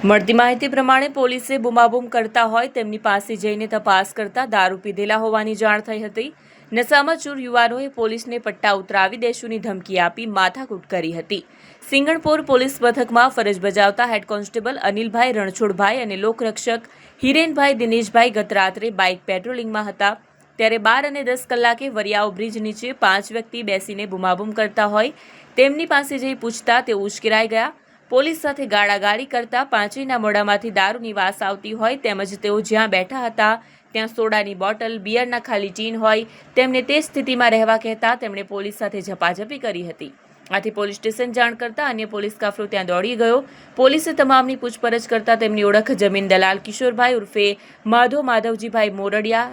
મળતી માહિતી પ્રમાણે પોલીસે બૂમાબૂમ કરતા હોય તેમની પાસે જઈને તપાસ કરતા દારૂ પીધેલા હોવાની જાણ થઈ હતી. નશામાં ચૂર યુવાનોએ પોલીસને પટ્ટા ઉતરાવી દેશુની ધમકી આપી માથાકૂટ કરી હતી. સિંગણપોર પોલીસ મથકમાં ફરજ બજાવતા હેડ કોન્સ્ટેબલ અનિલભાઈ રણછોડભાઈ અને લોકરક્ષક હિરેનભાઈ દિનેશભાઈ ગત રાત્રે બાઇક પેટ્રોલિંગમાં હતા. ત્યારે 12 અને 10 કલાકે વરિયાવ બ્રિજ નીચે 5 વ્યક્તિ બેસીને બૂમાબૂમ કરતા હોય તેમની પાસે જઈ પૂછતા તેઓ ઉશ્કેરાઈ ગયા. પોલીસ સાથે ગાળાગાળી કરતા પાંચેયના મોઢામાંથી દારૂની વાસ આવતી હોય તેમજ તેઓ જ્યાં બેઠા હતા ત્યાં સોડાની બોટલ, બિયરના ખાલી ટીન હોય તેમને તે સ્થિતિમાં રહેવા કહેતા તેમણે પોલીસ સાથે ઝપાઝપી કરી હતી. આથી પોલીસ સ્ટેશન જાણ કરતા અન્ય પોલીસ કાફલો ત્યાં દોડી ગયો. પોલીસે તમામની પૂછપરછ કરતા તેમની ઓળખ જમીન દલાલ કિશોરભાઈ ઉર્ફે માધવજીભાઈ મોરડિયા,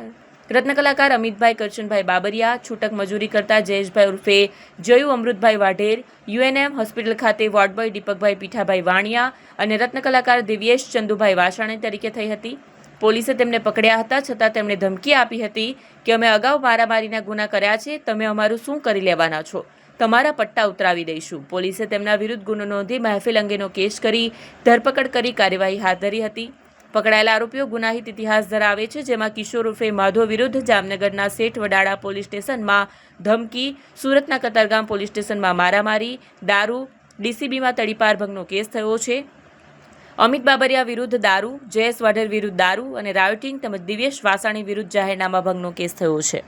રત્નકલાકાર અમિતભાઈ કરશનભાઈ બાબરિયા, છૂટક મજૂરી કરતા જયેશભાઈ ઉર્ફે જયુ અમૃતભાઈ વાઢેર, UNM હોસ્પિટલ ખાતે વોર્ડબોય દીપકભાઈ પીઠાભાઈ વાણિયા અને રત્નકલાકાર દિવ્યેશ ચંદુભાઈ વાસાણી તરીકે થઈ હતી. પોલીસે તેમને પકડ્યા હતા છતાં તેમણે ધમકી આપી હતી કે અમે અગાઉ મારામારીના ગુના કર્યા છે, તમે અમારું શું કરી લેવાના છો, તમારા પટ્ટા ઉતરાવી દઈશું. પોલીસે તેમના વિરુદ્ધ ગુનો નોંધી મહેફિલ અંગેનો કેસ કરી ધરપકડ કરી કાર્યવાહી હાથ ધરી હતી. પકડાયેલા આરોપીઓ ગુનાહિત ઇતિહાસ ધરાવે છે, જેમાં કિશોર ઉર્ફે માધવ વિરુદ્ધ જામનગરના શેઠ વડાળા પોલીસ સ્ટેશનમાં ધમકી, સુરતના કતારગામ પોલીસ સ્ટેશનમાં મારામારી, દારૂ, DCBમાં તડીપાર ભંગનો કેસ થયો છે. અમિત બાબરિયા વિરુદ્ધ દારૂ, જયેશ વાઢેર વિરુદ્ધ દારૂ અને રાયોટિંગ તેમજ દિવ્યેશ વાસાણી વિરુદ્ધ જાહેરનામા ભંગનો કેસ થયો છે.